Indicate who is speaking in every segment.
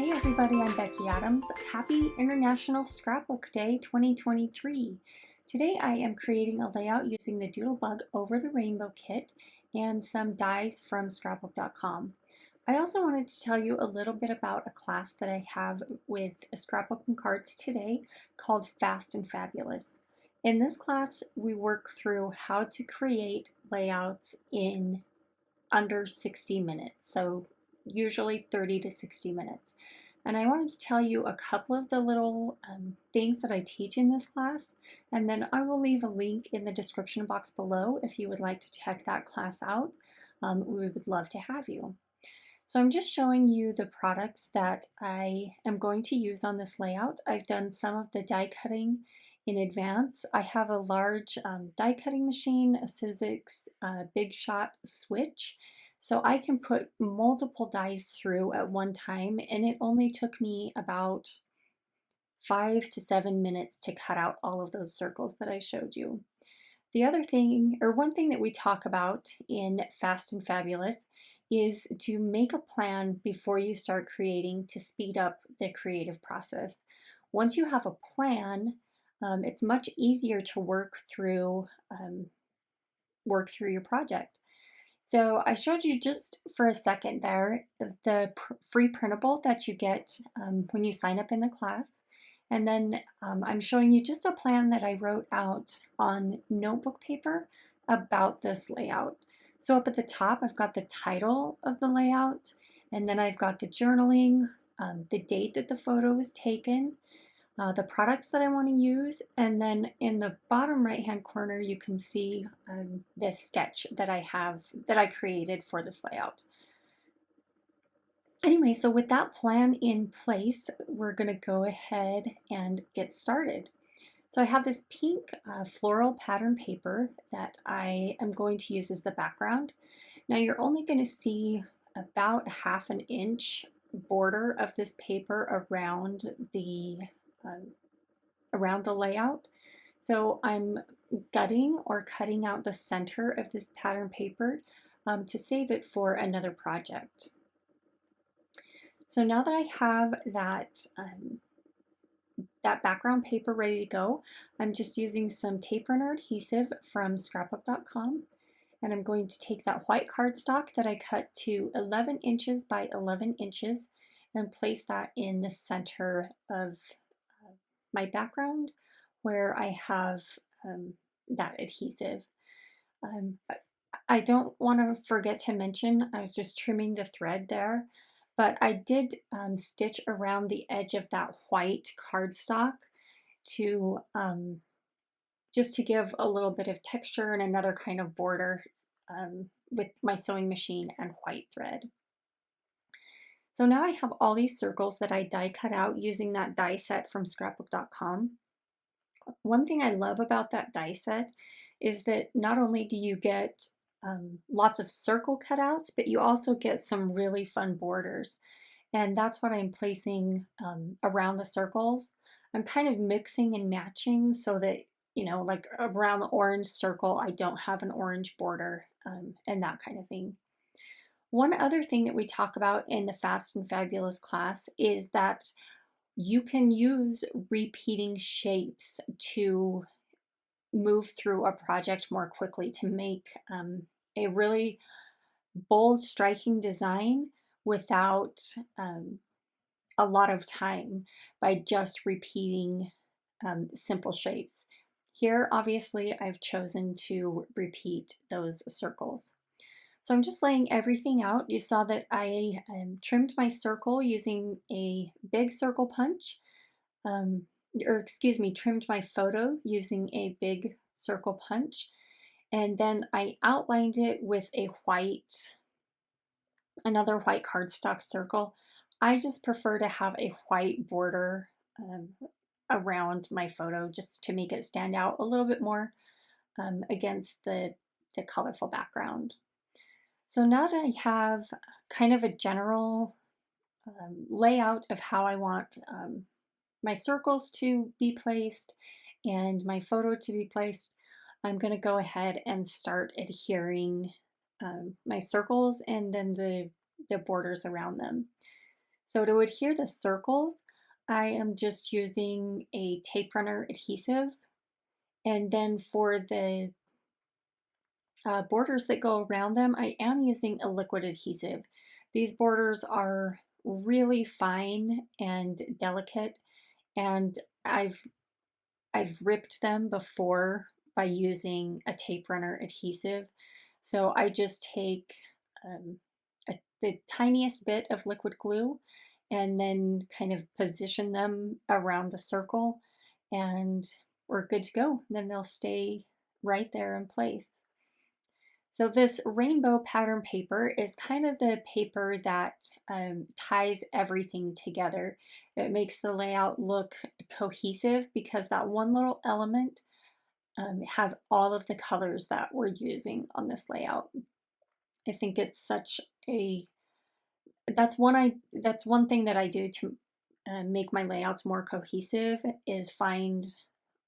Speaker 1: Hey everybody, I'm Becky Adams. Happy International Scrapbook Day 2023. Today I am creating a layout using the Doodlebug Over the Rainbow kit and some dies from scrapbook.com. I also wanted to tell you a little bit about a class that I have with Scrapbook and Cards today called Fast and Fabulous. In this class, we work through how to create layouts in under 60 minutes, so usually 30 to 60 minutes. And I wanted to tell you a couple of the little things that I teach in this class, and then I will leave a link in the description box below if you would like to check that class out. We would love to have you. So I'm just showing you the products that I am going to use on this layout. I've done some of the die cutting in advance. I have a large die cutting machine, a Sizzix Big Shot switch, so I can put multiple dies through at one time, and it only took me about 5 to 7 minutes to cut out all of those circles that I showed you. The other thing, or one thing that we talk about in Fast and Fabulous, is to make a plan before you start creating to speed up the creative process. Once you have a plan, it's much easier to work through your project. So I showed you just for a second there the free printable that you get when you sign up in the class. And then I'm showing you just a plan that I wrote out on notebook paper about this layout. So up at the top, I've got the title of the layout, and then I've got the journaling, the date that the photo was taken, the products that I want to use, and then in the bottom right hand corner you can see this sketch that I created for this layout. Anyway, so with that plan in place, we're going to go ahead and get started. So I have this pink floral pattern paper that I am going to use as the background. Now you're only going to see about 1/2 inch border of this paper around the layout. So I'm gutting or cutting out the center of this pattern paper to save it for another project. So now that I have that background paper ready to go, I'm just using some tape runner adhesive from scrapbook.com, and I'm going to take that white cardstock that I cut to 11 inches by 11 inches and place that in the center of my background where I have that adhesive. I don't want to forget to mention, I was just trimming the thread there, but I did stitch around the edge of that white cardstock to just to give a little bit of texture and another kind of border with my sewing machine and white thread. So now I have all these circles that I die cut out using that die set from scrapbook.com. One thing I love about that die set is that not only do you get lots of circle cutouts, but you also get some really fun borders. And that's what I'm placing around the circles. I'm kind of mixing and matching so that, you know, like around the orange circle, I don't have an orange border and that kind of thing. One other thing that we talk about in the Fast and Fabulous class is that you can use repeating shapes to move through a project more quickly to make a really bold, striking design without a lot of time by just repeating simple shapes. Here, obviously, I've chosen to repeat those circles. So I'm just laying everything out. You saw that I trimmed my circle using a big circle punch, trimmed my photo using a big circle punch, and then I outlined it with another white cardstock circle. I just prefer to have a white border around my photo just to make it stand out a little bit more against the colorful background. So now that I have kind of a general layout of how I want my circles to be placed and my photo to be placed, I'm going to go ahead and start adhering my circles and then the borders around them. So to adhere the circles, I am just using a tape runner adhesive. And then for the borders that go around them, I am using a liquid adhesive. These borders are really fine and delicate, and I've ripped them before by using a tape runner adhesive. So I just take the tiniest bit of liquid glue and then kind of position them around the circle, and we're good to go. Then they'll stay right there in place. So this rainbow pattern paper is kind of the paper that ties everything together. It makes the layout look cohesive because that one little element has all of the colors that we're using on this layout. I think it's such a that's one thing that I do to make my layouts more cohesive is find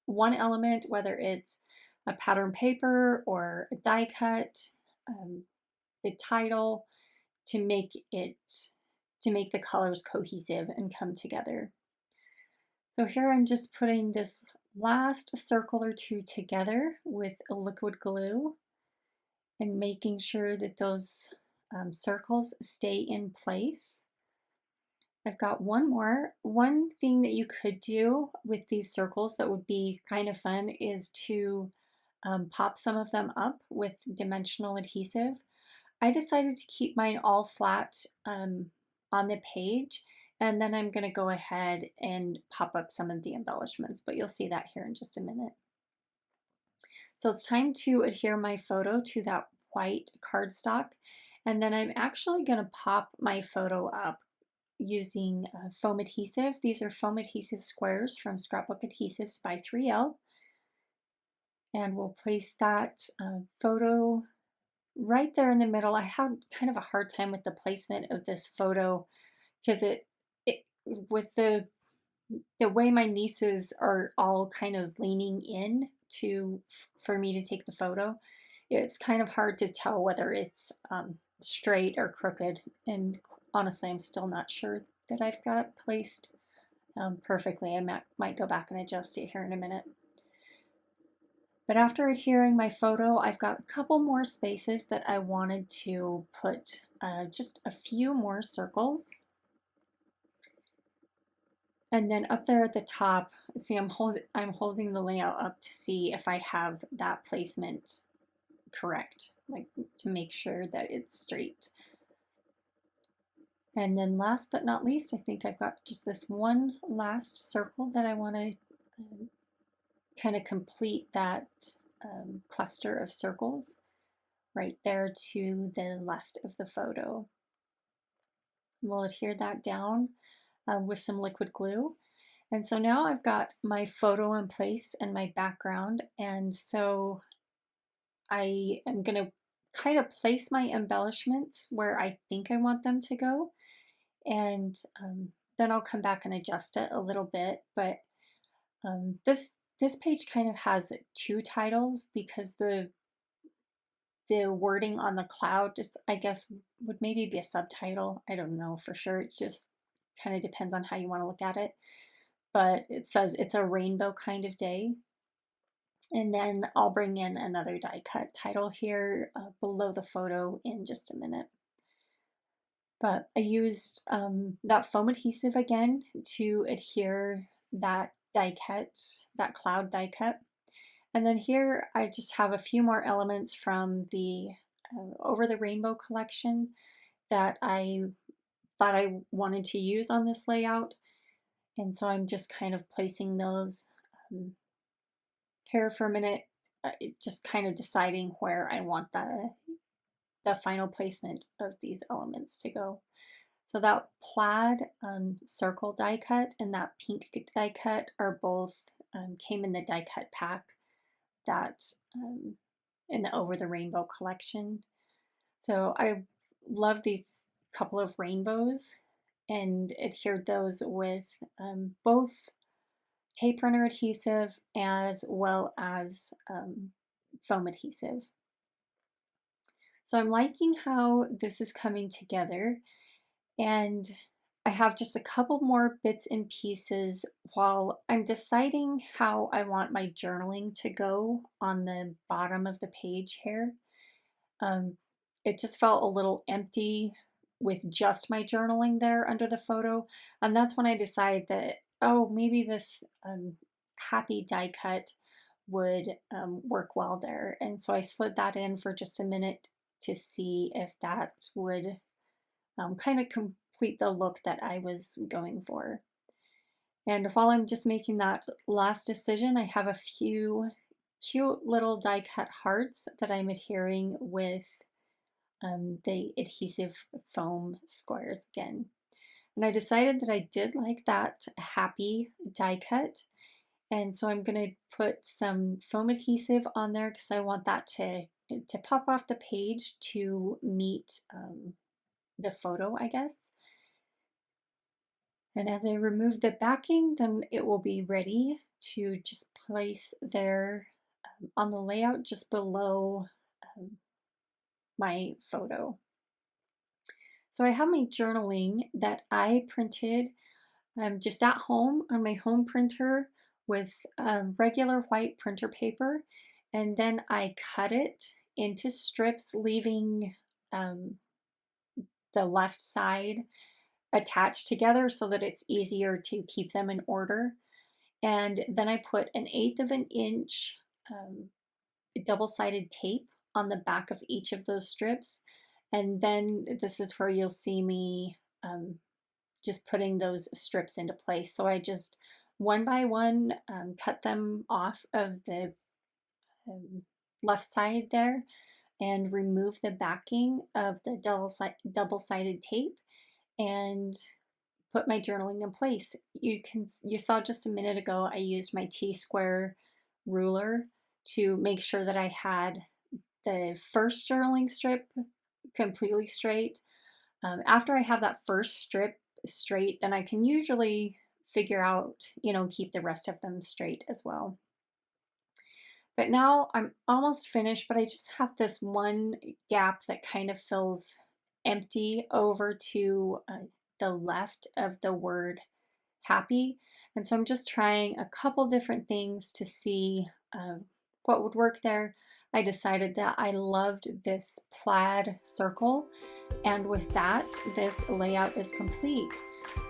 Speaker 1: one element, whether it's a pattern paper or a die cut, um, the title, to make the colors cohesive and come together. So here I'm just putting this last circle or two together with a liquid glue and making sure that those circles stay in place. I've got one more. One thing that you could do with these circles that would be kind of fun is to pop some of them up with dimensional adhesive. I decided to keep mine all flat on the page, and then I'm going to go ahead and pop up some of the embellishments, but you'll see that here in just a minute. So it's time to adhere my photo to that white cardstock, and then I'm actually going to pop my photo up using foam adhesive. These are foam adhesive squares from Scrapbook Adhesives by 3L. And we'll place that photo right there in the middle. I had kind of a hard time with the placement of this photo because it with the way my nieces are all kind of leaning in for me to take the photo, it's kind of hard to tell whether it's straight or crooked. And honestly, I'm still not sure that I've got placed perfectly. I might go back and adjust it here in a minute. But after adhering my photo, I've got a couple more spaces that I wanted to put just a few more circles. And then up there at the top, see I'm holding the layout up to see if I have that placement correct, like to make sure that it's straight. And then last but not least, I think I've got just this one last circle that I want to kind of complete that cluster of circles right there to the left of the photo. We'll adhere that down with some liquid glue. And so now I've got my photo in place and my background, and so I am going to kind of place my embellishments where I think I want them to go, and then I'll come back and adjust it a little bit. But this page kind of has two titles because the wording on the cloud just, I guess, would maybe be a subtitle. I don't know for sure. It just kind of depends on how you want to look at it. But it says it's a rainbow kind of day. And then I'll bring in another die cut title here below the photo in just a minute. But I used that foam adhesive again to adhere that die cut, that cloud die cut. And then here I just have a few more elements from the Over the Rainbow collection that I thought I wanted to use on this layout. And so I'm just kind of placing those here for a minute, just kind of deciding where I want the final placement of these elements to go. So that plaid circle die cut and that pink die cut are both came in the die cut pack that in the Over the Rainbow collection. So I love these couple of rainbows and adhered those with both tape runner adhesive as well as foam adhesive. So I'm liking how this is coming together, and I have just a couple more bits and pieces while I'm deciding how I want my journaling to go on the bottom of the page here. Um, it just felt a little empty with just my journaling there under the photo. And that's when I decided that, oh, maybe this happy die cut would work well there. And so I slid that in for just a minute to see if that would kind of complete the look that I was going for. And while I'm just making that last decision, I have a few cute little die cut hearts that I'm adhering with the adhesive foam squares again. And I decided that I did like that happy die cut. And so I'm going to put some foam adhesive on there because I want that to pop off the page to meet the photo, I guess. And as I remove the backing, then it will be ready to just place there on the layout just below my photo. So I have my journaling that I printed just at home on my home printer with regular white printer paper. And then I cut it into strips, leaving the left side attached together so that it's easier to keep them in order. And then I put 1/8 of an inch double-sided tape on the back of each of those strips. And then this is where you'll see me just putting those strips into place. So I just one by one cut them off of the left side there and remove the backing of the double-sided tape and put my journaling in place. You saw just a minute ago I used my T-square ruler to make sure that I had the first journaling strip completely straight. After I have that first strip straight, then I can usually figure out, keep the rest of them straight as well. But now I'm almost finished, but I just have this one gap that kind of feels empty over to the left of the word happy. And so I'm just trying a couple different things to see what would work there. I decided that I loved this plaid circle, and with that, this layout is complete.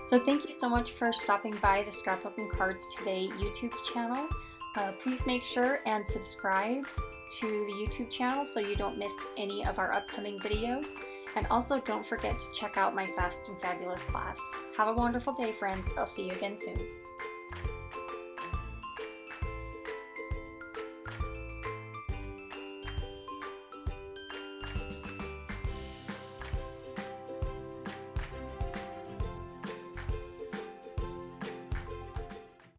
Speaker 1: So thank you so much for stopping by the Scrapbook and Cards Today YouTube channel. Please make sure and subscribe to the YouTube channel so you don't miss any of our upcoming videos. And also don't forget to check out my Fast and Fabulous class. Have a wonderful day, friends. I'll see you again soon.